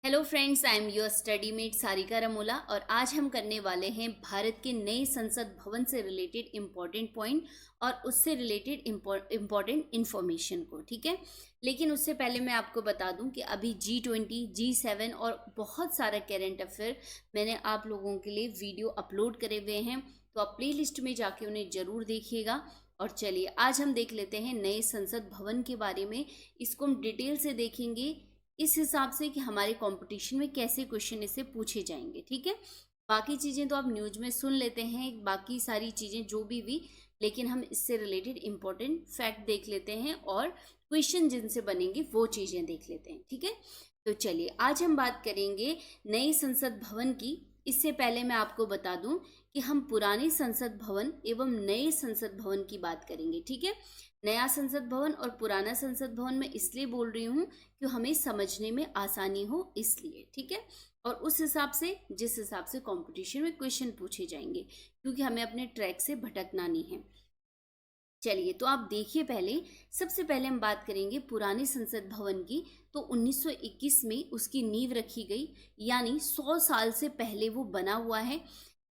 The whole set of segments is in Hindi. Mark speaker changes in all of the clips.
Speaker 1: Hello friends, I am your study mate Sarika Ramola और आज हम करने वाले हैं भारत के नए संसद भवन से रिलेटेड इम्पॉर्टेंट पॉइंट और उससे रिलेटेड इम्पॉर्टेंट इन्फॉर्मेशन को। ठीक है, लेकिन उससे पहले मैं आपको बता दूं कि अभी G20, G7 और बहुत सारा करेंट अफेयर मैंने आप लोगों के लिए वीडियो अपलोड करे हुए हैं, तो आप प्ले लिस्ट में जाके उन्हें ज़रूर देखिएगा। और चलिए आज हम देख लेते हैं नए संसद भवन के बारे में। इसको हम डिटेल से देखेंगे इस हिसाब से कि हमारे कंपटीशन में कैसे क्वेश्चन इससे पूछे जाएंगे। ठीक है, बाकी चीज़ें तो आप न्यूज में सुन लेते हैं, बाकी सारी चीज़ें जो भी लेकिन हम इससे रिलेटेड इम्पोर्टेंट फैक्ट देख लेते हैं और क्वेश्चन जिनसे बनेंगे वो चीज़ें देख लेते हैं। ठीक है, तो चलिए आज हम बात करेंगे नए संसद भवन की। इससे पहले मैं आपको बता दूं कि हम पुराने संसद भवन एवं नए संसद भवन की बात करेंगे। ठीक है, नया संसद भवन और पुराना संसद भवन मैं इसलिए बोल रही हूँ कि हमें समझने में आसानी हो इसलिए। ठीक है, और उस हिसाब से जिस हिसाब से कंपटीशन में क्वेश्चन पूछे जाएंगे, क्योंकि हमें अपने ट्रैक से भटकना नहीं है। चलिए तो आप देखिए, सबसे पहले हम बात करेंगे पुराने संसद भवन की। तो 1921 में उसकी नींव रखी गई, यानी 100 साल से पहले वो बना हुआ है।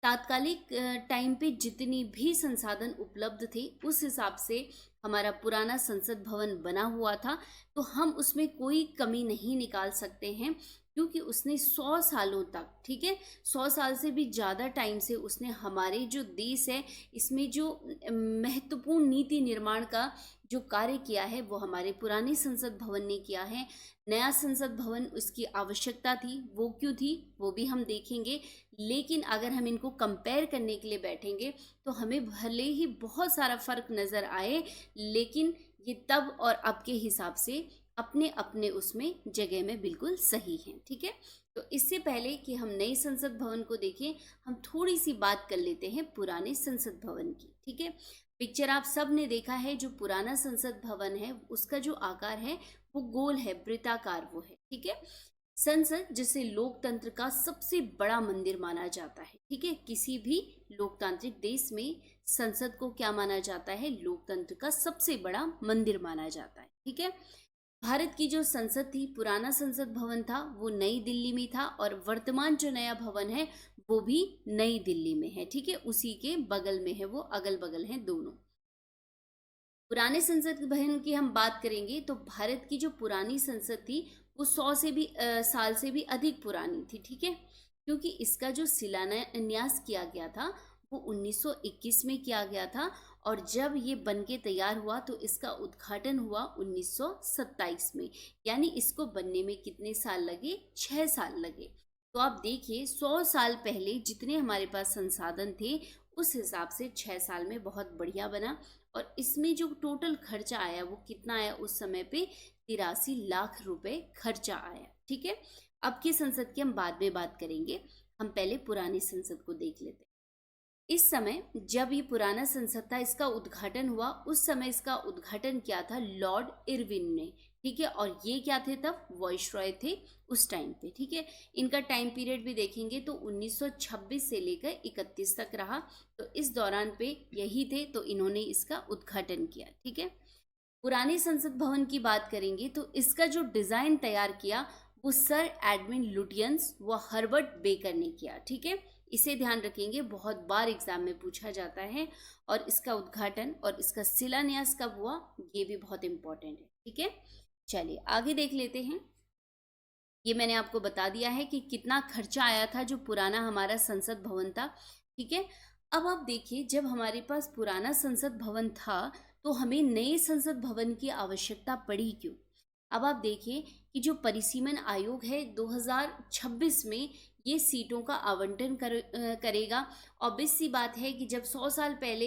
Speaker 1: तात्कालिक टाइम पे जितनी भी संसाधन उपलब्ध थे उस हिसाब से हमारा पुराना संसद भवन बना हुआ था, तो हम उसमें कोई कमी नहीं निकाल सकते हैं, क्योंकि उसने 100 सालों तक, ठीक है, 100 साल से भी ज़्यादा टाइम से उसने हमारे जो देश है इसमें जो महत्वपूर्ण नीति निर्माण का जो कार्य किया है वो हमारे पुराने संसद भवन ने किया है। नया संसद भवन उसकी आवश्यकता थी, वो क्यों थी वो भी हम देखेंगे। लेकिन अगर हम इनको कंपेयर करने के लिए बैठेंगे तो हमें भले ही बहुत सारा फर्क नज़र आए, लेकिन ये तब और अब के हिसाब से अपने अपने उसमें जगह में बिल्कुल सही हैं। ठीक है, तो इससे पहले कि हम नए संसद भवन को देखें, हम थोड़ी सी बात कर लेते हैं पुराने संसद भवन की। ठीक है, पिक्चर आप सब ने देखा है, जो पुराना संसद भवन है उसका जो आकार है वो गोल है, वृत्ताकार वो है। ठीक है, संसद जिसे लोकतंत्र का सबसे बड़ा मंदिर माना जाता है। ठीक है, किसी भी लोकतांत्रिक देश में संसद को क्या माना जाता है, लोकतंत्र का सबसे बड़ा मंदिर माना जाता है। ठीक है, भारत की जो संसद थी, पुराना संसद भवन था वो नई दिल्ली में था, और वर्तमान जो नया भवन है वो भी नई दिल्ली में है। ठीक है, उसी के बगल में है, वो अगल बगल हैं दोनों। पुराने संसद भवन की हम बात करेंगे तो भारत की जो पुरानी संसद थी वो 100 से भी साल से भी अधिक पुरानी थी। ठीक है, क्योंकि इसका जो शिलान्यास किया गया था वो 1921 में किया गया था, और जब ये बन के तैयार हुआ तो इसका उद्घाटन हुआ 1927 में। यानी इसको बनने में कितने साल लगे, 6 साल लगे। तो आप देखिए 100 साल पहले जितने हमारे पास संसाधन थे उस हिसाब से 6 साल में बहुत बढ़िया बना। और इसमें जो टोटल खर्चा आया वो कितना आया, उस समय पे 83 लाख रुपए खर्चा आया। ठीक है, अब की संसद की हम बाद में बात करेंगे, हम पहले पुरानी संसद को देख लेते हैं। इस समय जब ये पुराना संसद था, इसका उद्घाटन हुआ, उस समय इसका उद्घाटन किया था लॉर्ड इरविन ने। ठीक है, और ये क्या थे, तब वॉइसरॉय थे उस टाइम पे। ठीक है, इनका टाइम पीरियड भी देखेंगे तो 1926 से लेकर 31 तक रहा, तो इस दौरान पे यही थे, तो इन्होंने इसका उद्घाटन किया। ठीक है, पुराने संसद भवन की बात करेंगे तो इसका जो डिज़ाइन तैयार किया वो सर एडविन लुटियंस व हर्बर्ट बेकर ने किया। ठीक है, इसे ध्यान रखेंगे, बहुत बार एग्जाम में पूछा जाता है। और इसका उद्घाटन और इसका शिलान्यास कब हुआ ये भी बहुत इंपॉर्टेंट है। ठीक है, चलिए आगे देख लेते हैं। ये मैंने आपको बता दिया है कि कितना खर्चा आया था जो पुराना हमारा संसद भवन था। ठीक है, अब आप देखिए, जब हमारे पास पुराना संसद भवन था तो हमें नए संसद भवन की आवश्यकता पड़ी क्यों। अब आप देखिए कि जो परिसीमन आयोग है 2026 में ये सीटों का आवंटन करेगा। ऑब्वियस सी बात है कि जब 100 साल पहले,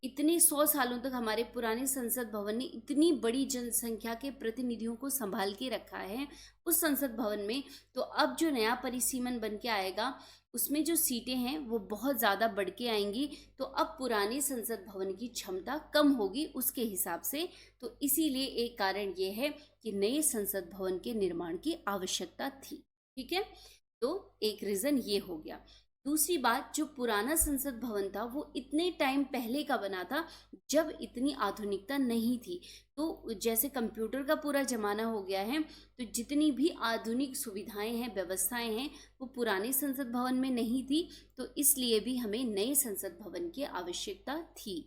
Speaker 1: इतने 100 सालों तक हमारे पुराने संसद भवन ने इतनी बड़ी जनसंख्या के प्रतिनिधियों को संभाल के रखा है उस संसद भवन में, तो अब जो नया परिसीमन बन के आएगा उसमें जो सीटें हैं वो बहुत ज़्यादा बढ़ के आएंगी, तो अब पुराने संसद भवन की क्षमता कम होगी उसके हिसाब से। तो इसीलिए एक कारण ये है कि नए संसद भवन के निर्माण की आवश्यकता थी। ठीक है, तो एक रीज़न ये हो गया। दूसरी बात, जो पुराना संसद भवन था वो इतने टाइम पहले का बना था जब इतनी आधुनिकता नहीं थी। तो जैसे कंप्यूटर का पूरा ज़माना हो गया है, तो जितनी भी आधुनिक सुविधाएं हैं, व्यवस्थाएं हैं, वो पुराने संसद भवन में नहीं थी। तो इसलिए भी हमें नए संसद भवन की आवश्यकता थी।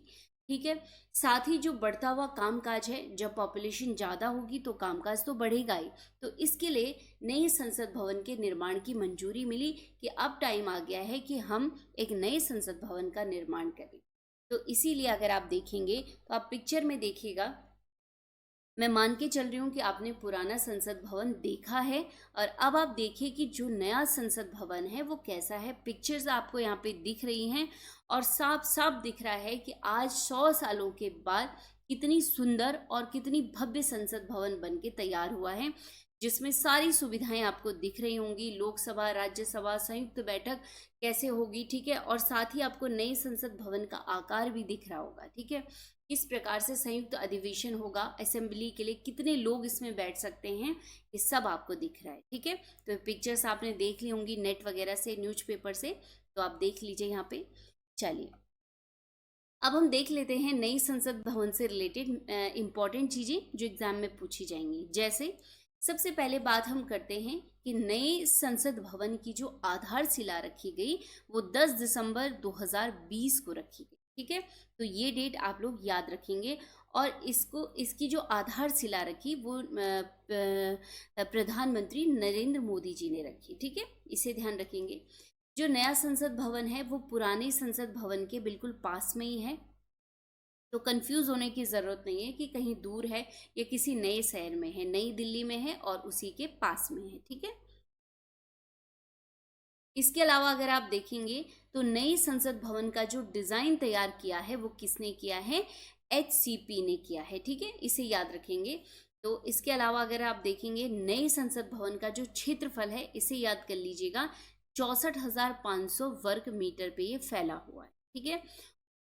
Speaker 1: ठीक है। साथ ही जो बढ़ता हुआ कामकाज है, जब पॉपुलेशन ज़्यादा होगी तो कामकाज तो बढ़ेगा ही। तो इसके लिए नए संसद भवन के निर्माण की मंजूरी मिली कि अब टाइम आ गया है कि हम एक नए संसद भवन का निर्माण करें। तो इसीलिए अगर आप देखेंगे तो आप पिक्चर में देखिएगा, मैं मान के चल रही हूँ कि आपने पुराना संसद भवन देखा है, और अब आप देखिए कि जो नया संसद भवन है वो कैसा है। पिक्चर्स आपको यहाँ पे दिख रही हैं और साफ साफ दिख रहा है कि आज 100 सालों के बाद कितनी सुंदर और कितनी भव्य संसद भवन बन के तैयार हुआ है, जिसमें सारी सुविधाएं आपको दिख रही होंगी। लोकसभा, राज्यसभा, संयुक्त बैठक कैसे होगी, ठीक है। और साथ ही आपको नए संसद भवन का आकार भी दिख रहा होगा, ठीक है। किस प्रकार से संयुक्त अधिवेशन होगा, असेंबली के लिए कितने लोग इसमें बैठ सकते हैं, ये सब आपको दिख रहा है, ठीक है। तो पिक्चर्स आपने देख ली होंगी नेट वगैरह से, न्यूज़पेपर से, तो आप देख लीजिए यहाँ पे। चलिए अब हम देख लेते हैं नई संसद भवन से रिलेटेड इम्पॉर्टेंट चीज़ें जो एग्जाम में पूछी जाएंगी। जैसे सबसे पहले बात हम करते हैं कि नए संसद भवन की जो आधारशिला रखी गई वो 10 दिसंबर 2020 को रखी गई, ठीक है। तो ये डेट आप लोग याद रखेंगे। और इसकी जो आधारशिला रखी वो प्रधानमंत्री नरेंद्र मोदी जी ने रखी, ठीक है। इसे ध्यान रखेंगे। जो नया संसद भवन है वो पुराने संसद भवन के बिल्कुल पास में ही है, तो कंफ्यूज होने की ज़रूरत नहीं है कि कहीं दूर है या किसी नए शहर में है। नई दिल्ली में है और उसी के पास में है, ठीक है। इसके अलावा अगर आप देखेंगे तो नई संसद भवन का जो डिज़ाइन तैयार किया है वो किसने किया है, HCP ने किया है, ठीक है। इसे याद रखेंगे। तो इसके अलावा अगर आप देखेंगे नए संसद भवन का जो क्षेत्रफल है, इसे याद कर लीजिएगा, 64,500 वर्ग मीटर पे ये फैला हुआ है, ठीक है।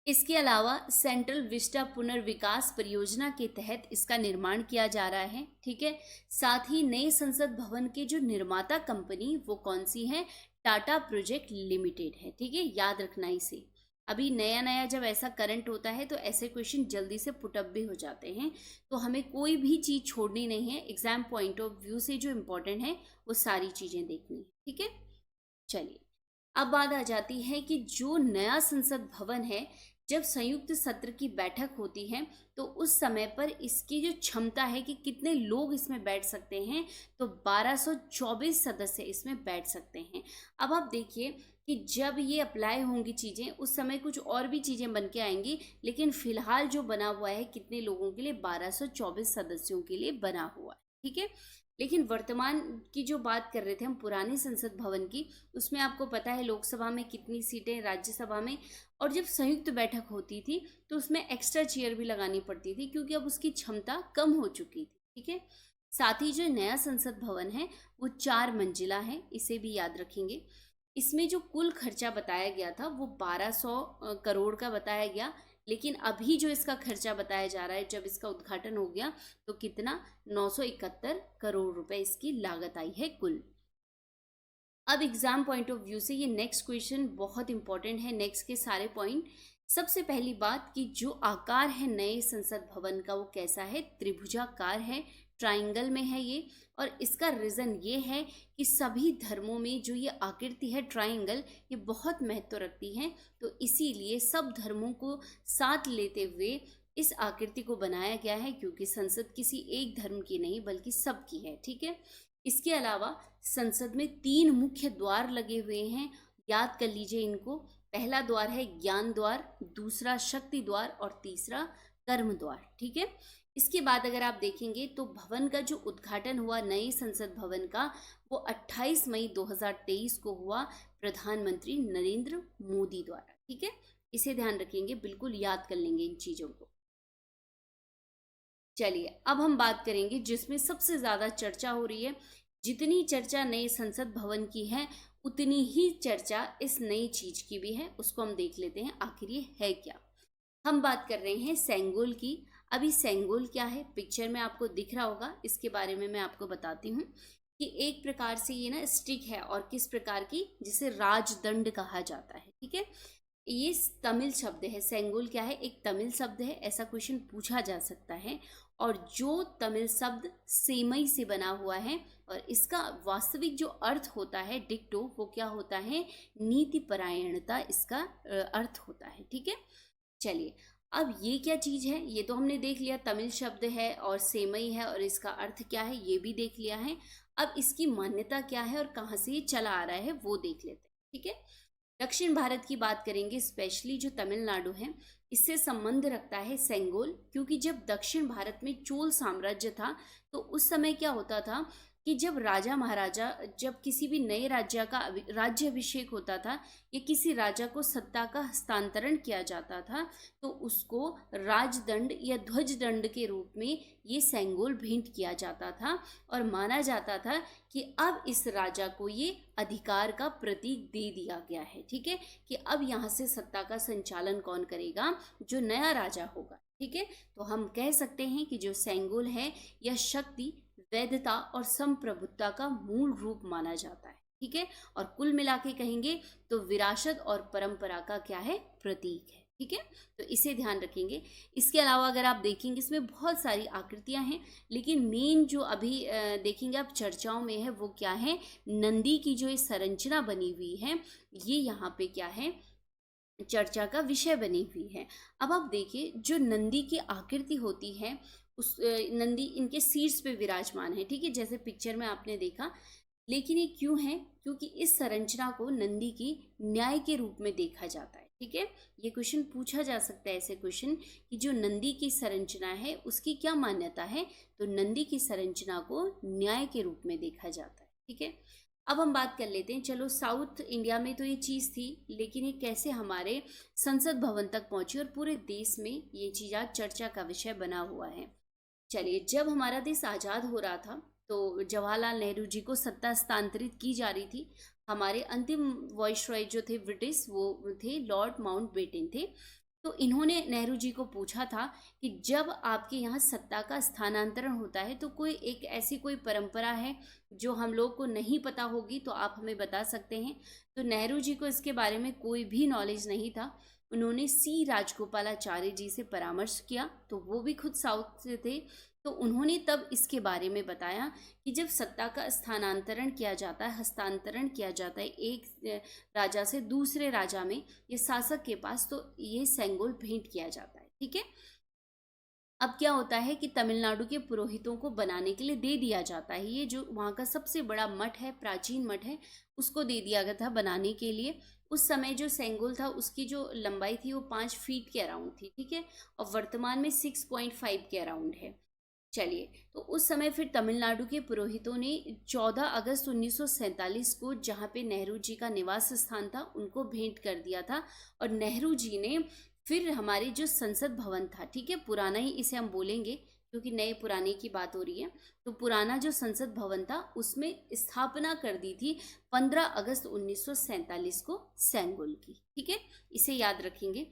Speaker 1: इसके अलावा सेंट्रल विस्टा पुनर्विकास परियोजना के तहत इसका निर्माण किया जा रहा है, ठीक है। साथ ही नए संसद भवन के जो निर्माता कंपनी वो कौन सी है, टाटा प्रोजेक्ट लिमिटेड है, ठीक है। याद रखना इसे। अभी नया नया जब ऐसा करंट होता है तो ऐसे क्वेश्चन जल्दी से पुटअप भी हो जाते हैं, तो हमें कोई भी चीज़ छोड़नी नहीं है। एग्जाम पॉइंट ऑफ व्यू से जो इम्पोर्टेंट है वो सारी चीज़ें देखनी है, ठीक है। चलिए अब बात आ जाती है कि जो नया संसद भवन है, जब संयुक्त सत्र की बैठक होती है तो उस समय पर इसकी जो क्षमता है कि कितने लोग इसमें बैठ सकते हैं, तो 1224 सदस्य इसमें बैठ सकते हैं। अब आप देखिए कि जब ये अप्लाई होंगी चीज़ें उस समय कुछ और भी चीज़ें बन के आएंगी, लेकिन फिलहाल जो बना हुआ है कितने लोगों के लिए, 1224 सदस्यों के लिए बना हुआ है, ठीक है। लेकिन वर्तमान की जो बात कर रहे थे हम पुराने संसद भवन की, उसमें आपको पता है लोकसभा में कितनी सीटें, राज्यसभा में, और जब संयुक्त बैठक होती थी तो उसमें एक्स्ट्रा चेयर भी लगानी पड़ती थी क्योंकि अब उसकी क्षमता कम हो चुकी थी, ठीक है। साथ ही जो नया संसद भवन है वो 4 मंजिला है, इसे भी याद रखेंगे। इसमें जो कुल खर्चा बताया गया था वो 1200 करोड़ का बताया गया, लेकिन अभी जो इसका खर्चा बताया जा रहा है, जब इसका उद्घाटन हो गया तो कितना, 971 करोड़ रुपए इसकी लागत आई है कुल। अब एग्जाम पॉइंट ऑफ व्यू से ये नेक्स्ट क्वेश्चन बहुत इंपॉर्टेंट है, नेक्स्ट के सारे पॉइंट। सबसे पहली बात कि जो आकार है नए संसद भवन का वो कैसा है, त्रिभुजाकार है, ट्राइंगल में है ये। और इसका रीज़न ये है कि सभी धर्मों में जो ये आकृति है ट्राइंगल, ये बहुत महत्व रखती है, तो इसीलिए सब धर्मों को साथ लेते हुए इस आकृति को बनाया गया है, क्योंकि संसद किसी एक धर्म की नहीं बल्कि सबकी है, ठीक है। इसके अलावा संसद में 3 मुख्य द्वार लगे हुए हैं, याद कर लीजिए इनको। पहला द्वार है ज्ञान द्वार, दूसरा शक्ति द्वार और तीसरा कर्म द्वार, ठीक है। इसके बाद अगर आप देखेंगे तो भवन का जो उद्घाटन हुआ नए संसद भवन का वो 28 मई 2023 को हुआ प्रधानमंत्री नरेंद्र मोदी द्वारा, ठीक है। इसे ध्यान रखेंगे, बिल्कुल याद कर लेंगे इन चीज़ों को। चलिए अब हम बात करेंगे जिसमें सबसे ज़्यादा चर्चा हो रही है। जितनी चर्चा नए संसद भवन की है उतनी ही चर्चा इस नई चीज़ की भी है, उसको हम देख लेते हैं आखिर ये है क्या। हम बात कर रहे हैं सेंगोल की। अभी सेंगोल क्या है, पिक्चर में आपको दिख रहा होगा, इसके बारे में मैं आपको बताती हूँ कि एक प्रकार से ये ना स्टिक है और किस प्रकार की, जिसे राजदंड कहा जाता है। ठीक है, ये तमिल शब्द है। सेंगोल क्या है, एक तमिल शब्द है, ऐसा क्वेश्चन पूछा जा सकता है। और जो तमिल शब्द सेमई से बना हुआ है और इसका वास्तविक जो अर्थ होता है डिक्टो, वो क्या होता है, नीति परायणता इसका अर्थ होता है। ठीक है, चलिए अब ये क्या चीज़ है, ये तो हमने देख लिया, तमिल शब्द है और सेमई है और इसका अर्थ क्या है ये भी देख लिया है। अब इसकी मान्यता क्या है और कहाँ से ये चला आ रहा है वो देख लेते हैं। ठीक है, दक्षिण भारत की बात करेंगे, स्पेशली जो तमिलनाडु है, इससे संबंध रखता है सेंगोल, क्योंकि जब दक्षिण भारत में चोल साम्राज्य था तो उस समय क्या होता था कि जब राजा महाराजा, जब किसी भी नए राज्याभिषेक होता था या किसी राजा को सत्ता का हस्तांतरण किया जाता था तो उसको राजदंड या ध्वजदंड के रूप में ये सेंगोल भेंट किया जाता था और माना जाता था कि अब इस राजा को ये अधिकार का प्रतीक दे दिया गया है। ठीक है, कि अब यहाँ से सत्ता का संचालन कौन करेगा, जो नया राजा होगा। ठीक है, तो हम कह सकते हैं कि जो सेंगोल है यह शक्ति, वैधता और संप्रभुता का मूल रूप माना जाता है। ठीक है, और कुल मिला के कहेंगे तो विरासत और परंपरा का क्या है, प्रतीक है। ठीक है, तो इसे ध्यान रखेंगे। इसके अलावा अगर आप देखेंगे इसमें बहुत सारी आकृतियां हैं, लेकिन मेन जो अभी देखेंगे आप चर्चाओं में है वो क्या है, नंदी की जो ये संरचना बनी हुई है ये यहाँ पे क्या है, चर्चा का विषय बनी हुई है। अब आप देखिए जो नंदी की आकृति होती है, उस नंदी इनके शीर्ष पे विराजमान है। ठीक है, जैसे पिक्चर में आपने देखा, लेकिन ये क्यों है, क्योंकि इस संरचना को नंदी की न्याय के रूप में देखा जाता है। ठीक है, ये क्वेश्चन पूछा जा सकता है, ऐसे क्वेश्चन कि जो नंदी की संरचना है उसकी क्या मान्यता है, तो नंदी की संरचना को न्याय के रूप में देखा जाता है। ठीक है, अब हम बात कर लेते हैं, चलो साउथ इंडिया में तो ये चीज़ थी, लेकिन ये कैसे हमारे संसद भवन तक पहुंची और पूरे देश में ये चीज़ आज चर्चा का विषय बना हुआ है। चलिए, जब हमारा देश आज़ाद हो रहा था तो जवाहरलाल नेहरू जी को सत्ता हस्तांतरित की जा रही थी। हमारे अंतिम वाइसरॉय जो थे ब्रिटिश, वो थे लॉर्ड माउंटबेटन थे। तो इन्होंने नेहरू जी को पूछा था कि जब आपके यहाँ सत्ता का स्थानांतरण होता है तो कोई एक ऐसी कोई परंपरा है जो हम लोग को नहीं पता होगी, तो आप हमें बता सकते हैं। तो नेहरू जी को इसके बारे में कोई भी नॉलेज नहीं था। उन्होंने सी राजगोपालाचारी जी से परामर्श किया, तो वो भी खुद साउथ से थे। तो उन्होंने तब इसके बारे में बताया कि जब सत्ता का स्थानांतरण किया जाता है, हस्तांतरण किया जाता है एक राजा से दूसरे राजा में या शासक के पास, तो ये सेंगोल भेंट किया जाता है। ठीक है, अब क्या होता है कि तमिलनाडु के पुरोहितों को बनाने के लिए दे दिया जाता है। ये जो वहाँ का सबसे बड़ा मठ है, प्राचीन मठ है, उसको दे दिया गया था बनाने के लिए। उस समय जो सेंगोल था उसकी जो लंबाई थी वो 5 फीट के अराउंड थी। ठीक है, और वर्तमान में 6.5 के अराउंड है। चलिए, तो उस समय फिर तमिलनाडु के पुरोहितों ने 14 अगस्त 1947 को, जहाँ पे नेहरू जी का निवास स्थान था, उनको भेंट कर दिया था। और नेहरू जी ने फिर हमारे जो संसद भवन था, ठीक है, पुराना ही इसे हम बोलेंगे क्योंकि नए पुराने की बात हो रही है, तो पुराना जो संसद भवन था उसमें स्थापना कर दी थी 15 अगस्त 1947 को सेंगोल की। ठीक है, इसे याद रखेंगे।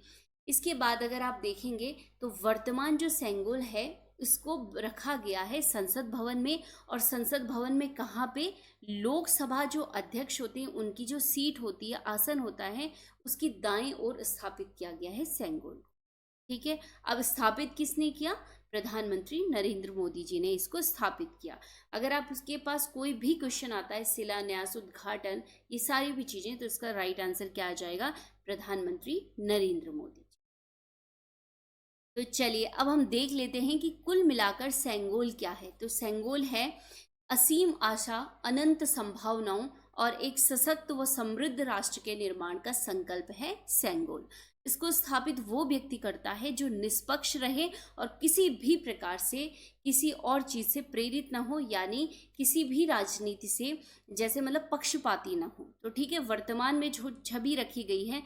Speaker 1: इसके बाद अगर आप देखेंगे तो वर्तमान जो सेंगोल है इसको रखा गया है संसद भवन में। और संसद भवन में कहाँ पे, लोकसभा जो अध्यक्ष होते हैं उनकी जो सीट होती है, आसन होता है, उसकी दाएं ओर स्थापित किया गया है सेंगोल को। ठीक है, अब स्थापित किसने किया, प्रधानमंत्री नरेंद्र मोदी जी ने इसको स्थापित किया। अगर आप उसके पास कोई भी क्वेश्चन आता है, शिलान्यास, उद्घाटन, ये सारी भी चीजें, तो इसका राइट आंसर क्या आ जाएगा, प्रधानमंत्री नरेंद्र मोदी। तो चलिए अब हम देख लेते हैं कि कुल मिलाकर सेंगोल क्या है। तो सेंगोल है असीम आशा, अनंत संभावनाओं और एक सशक्त व समृद्ध राष्ट्र के निर्माण का संकल्प है सेंगोल। इसको स्थापित वो व्यक्ति करता है जो निष्पक्ष रहे और किसी भी प्रकार से किसी और चीज़ से प्रेरित ना हो, यानी किसी भी राजनीति से जैसे मतलब पक्षपाती ना हो। तो ठीक है, वर्तमान में जो छवि रखी गई है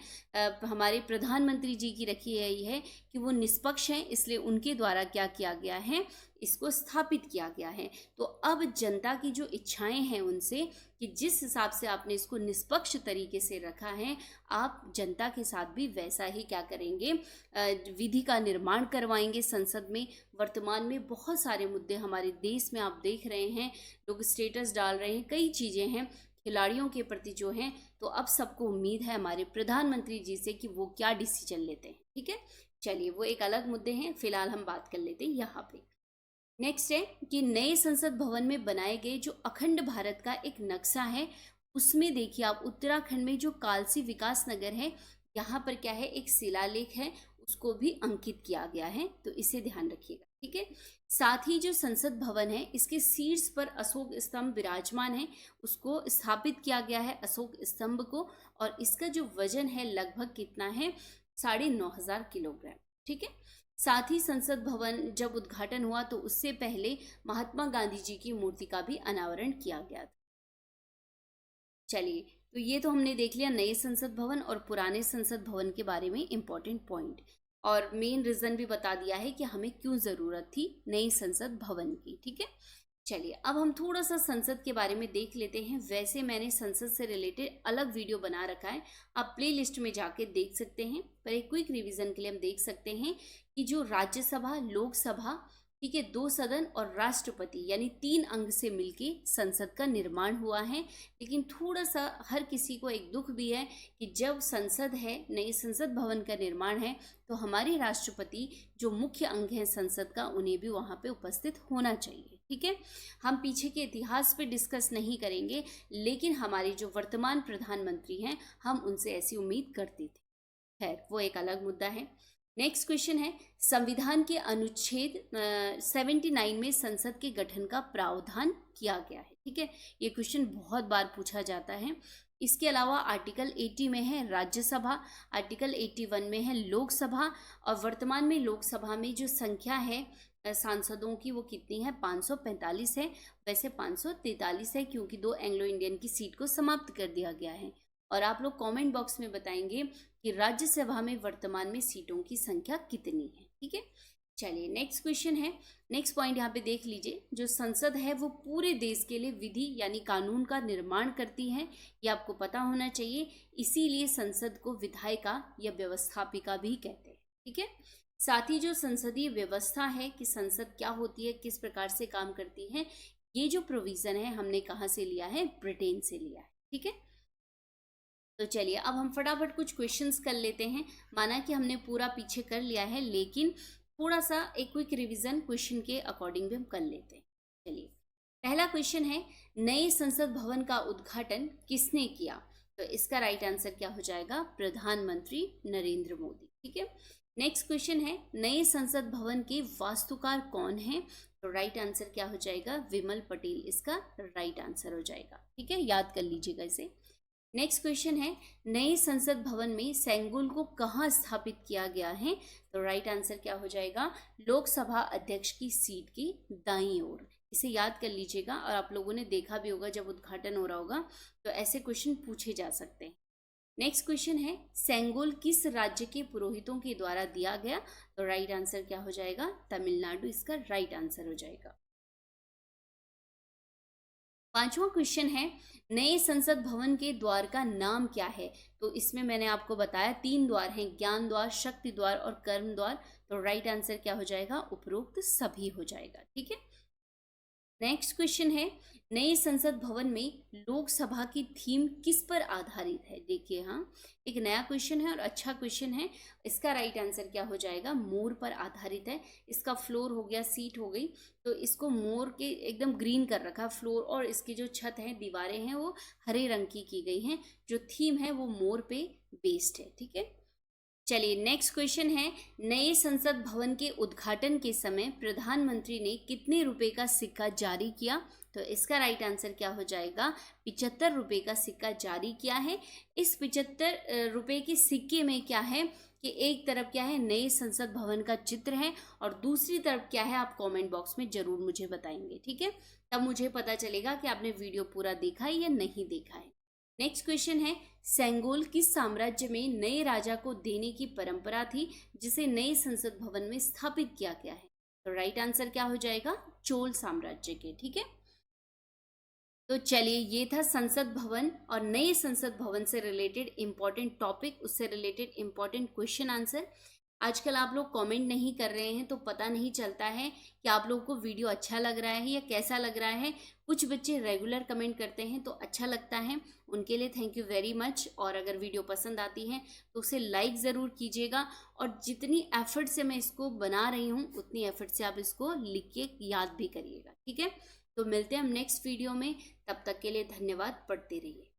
Speaker 1: हमारे प्रधानमंत्री जी की रखी गई है कि वो निष्पक्ष हैं, इसलिए उनके द्वारा क्या किया गया है, इसको स्थापित किया गया है। तो अब जनता की जो इच्छाएं हैं उनसे कि जिस हिसाब से आपने इसको निष्पक्ष तरीके से रखा है, आप जनता के साथ भी वैसा ही क्या करेंगे, विधि का निर्माण करवाएंगे संसद में, वर्तमान में बहुत सारे मुद्दे हमारे देश में आप देख रहे हैं, लोग स्टेटस डाल रहे हैं, कई चीज़ें हैं खिलाड़ियों के प्रति जो हैं। तो अब सबको उम्मीद है हमारे प्रधानमंत्री जी से कि वो क्या डिसीजन लेते हैं। ठीक है, चलिए वो एक अलग मुद्दे हैं, फिलहाल हम बात कर लेते हैं यहाँ पे। नेक्स्ट है कि नए संसद भवन में बनाए गए जो अखंड भारत का एक नक्शा है, उसमें देखिए आप उत्तराखंड में जो कालसी विकास नगर है, यहाँ पर क्या है, एक शिलालेख है, उसको भी अंकित किया गया है, तो इसे ध्यान रखिएगा। ठीक है, साथ ही जो संसद भवन है इसके शीर्ष पर अशोक स्तंभ विराजमान है, उसको स्थापित किया गया है अशोक स्तंभ को, और इसका जो वजन है लगभग कितना है, 9,500 किलोग्राम। ठीक है, साथ ही संसद भवन जब उद्घाटन हुआ तो उससे पहले महात्मा गांधी जी की मूर्ति का भी अनावरण किया गया था। चलिए, तो ये तो हमने देख लिया नए संसद भवन और पुराने संसद भवन के बारे में इंपॉर्टेंट पॉइंट, और मेन रीजन भी बता दिया है कि हमें क्यों जरूरत थी नई संसद भवन की। ठीक है, चलिए अब हम थोड़ा सा संसद के बारे में देख लेते हैं। वैसे मैंने संसद से रिलेटेड अलग वीडियो बना रखा है, आप प्ले लिस्ट में जाके देख सकते हैं, पर एक क्विक रिवीजन के लिए हम देख सकते हैं कि जो राज्यसभा, लोकसभा, ठीक है, 2 सदन और राष्ट्रपति यानी 3 अंग से मिलके संसद का निर्माण हुआ है। लेकिन थोड़ा सा हर किसी को एक दुख भी है कि जब संसद है, नई संसद भवन का निर्माण है, तो हमारे राष्ट्रपति जो मुख्य अंग हैं संसद का, उन्हें भी वहाँ पे उपस्थित होना चाहिए। ठीक है, हम पीछे के इतिहास पे डिस्कस नहीं करेंगे, लेकिन हमारे जो वर्तमान प्रधानमंत्री हैं हम उनसे ऐसी उम्मीद करते थे। खैर वो एक अलग मुद्दा है। नेक्स्ट क्वेश्चन है, संविधान के अनुच्छेद 79 में संसद के गठन का प्रावधान किया गया है। ठीक है, ये क्वेश्चन बहुत बार पूछा जाता है। इसके अलावा आर्टिकल 80 में है राज्यसभा, आर्टिकल 81 में है लोकसभा, और वर्तमान में लोकसभा में जो संख्या है सांसदों की वो कितनी है, 545 है। वैसे 543 है क्योंकि 2 एंग्लो इंडियन की सीट को समाप्त कर दिया गया है। और आप लोग कमेंट बॉक्स में बताएंगे कि राज्यसभा में वर्तमान में सीटों की संख्या कितनी है। ठीक है, चलिए नेक्स्ट क्वेश्चन है, नेक्स्ट पॉइंट यहाँ पे देख लीजिए। जो संसद है वो पूरे देश के लिए विधि यानी कानून का निर्माण करती है, ये आपको पता होना चाहिए। इसीलिए संसद को विधायिका या व्यवस्थापिका भी कहते हैं। ठीक है, साथ ही जो संसदीय व्यवस्था है कि संसद क्या होती है, किस प्रकार से काम करती है, ये जो प्रोविजन है हमने कहाँ से लिया है, ब्रिटेन से लिया है। ठीक है, तो चलिए अब हम फटाफट कुछ क्वेश्चंस कर लेते हैं। माना कि हमने पूरा पीछे कर लिया है, लेकिन थोड़ा सा एक क्विक रिवीजन क्वेश्चन के अकॉर्डिंग भी हम कर लेते हैं। चलिए, पहला क्वेश्चन है, नए संसद भवन का उद्घाटन किसने किया? तो इसका राइट आंसर क्या हो जाएगा, प्रधानमंत्री नरेंद्र मोदी। ठीक है, नेक्स्ट क्वेश्चन है, नए संसद भवन के वास्तुकार कौन है? तो राइट आंसर क्या हो जाएगा, विमल पटेल इसका राइट आंसर हो जाएगा। ठीक है, याद कर लीजिएगा इसे। नेक्स्ट क्वेश्चन है, नए संसद भवन में सेंगुल को कहाँ स्थापित किया गया है? तो राइट आंसर क्या हो जाएगा, लोकसभा अध्यक्ष की सीट की दाईं ओर। इसे याद कर लीजिएगा, और आप लोगों ने देखा भी होगा जब उद्घाटन हो रहा होगा तो ऐसे क्वेश्चन पूछे जा सकते हैं। नेक्स्ट क्वेश्चन है, सेंगोल किस राज्य के पुरोहितों के द्वारा दिया गया? तो राइट आंसर क्या हो जाएगा, तमिलनाडु इसका राइट आंसर हो जाएगा। पांचवा क्वेश्चन है, नए संसद भवन के द्वार का नाम क्या है? तो इसमें मैंने आपको बताया 3 द्वार हैं, ज्ञान द्वार, शक्ति द्वार और कर्म द्वार। तो राइट आंसर क्या हो जाएगा, उपरोक्त सभी हो जाएगा। ठीक है, नेक्स्ट क्वेश्चन है, नए संसद भवन में लोकसभा की थीम किस पर आधारित है? देखिए, हाँ एक नया क्वेश्चन है और अच्छा क्वेश्चन है। इसका राइट आंसर क्या हो जाएगा, मोर पर आधारित है। इसका फ्लोर हो गया, सीट हो गई, तो इसको मोर के एकदम ग्रीन कर रखा फ्लोर, और इसकी जो छत है, दीवारें हैं, वो हरे रंग की गई हैं। जो थीम है वो मोर पे बेस्ड है। ठीक है, चलिए नेक्स्ट क्वेश्चन है, नए संसद भवन के उद्घाटन के समय प्रधानमंत्री ने कितने रुपए का सिक्का जारी किया? तो इसका राइट आंसर क्या हो जाएगा, 75 रुपए का सिक्का जारी किया है। इस 75 रुपए के सिक्के में क्या है कि एक तरफ क्या है, नए संसद भवन का चित्र है, और दूसरी तरफ क्या है, आप कमेंट बॉक्स में जरूर मुझे बताएंगे। ठीक है, तब मुझे पता चलेगा कि आपने वीडियो पूरा देखा है या नहीं देखा है। नेक्स्ट क्वेश्चन है, सेंगोल किस साम्राज्य में नए राजा को देने की परंपरा थी जिसे नए संसद भवन में स्थापित किया गया है? तो राइट आंसर क्या हो जाएगा, चोल साम्राज्य के। ठीक है, तो चलिए ये था संसद भवन और नए संसद भवन से रिलेटेड इंपॉर्टेंट टॉपिक, उससे रिलेटेड इंपॉर्टेंट क्वेश्चन आंसर। आजकल आप लोग कमेंट नहीं कर रहे हैं तो पता नहीं चलता है कि आप लोगों को वीडियो अच्छा लग रहा है या कैसा लग रहा है। कुछ बच्चे रेगुलर कमेंट करते हैं तो अच्छा लगता है, उनके लिए थैंक यू वेरी मच। और अगर वीडियो पसंद आती है तो उसे लाइक ज़रूर कीजिएगा, और जितनी एफर्ट से मैं इसको बना रही हूँ उतनी एफर्ट से आप इसको लिख के याद भी करिएगा, ठीक है। तो मिलते हैं हम नेक्स्ट वीडियो में, तब तक के लिए धन्यवाद, पढ़ते रहिए।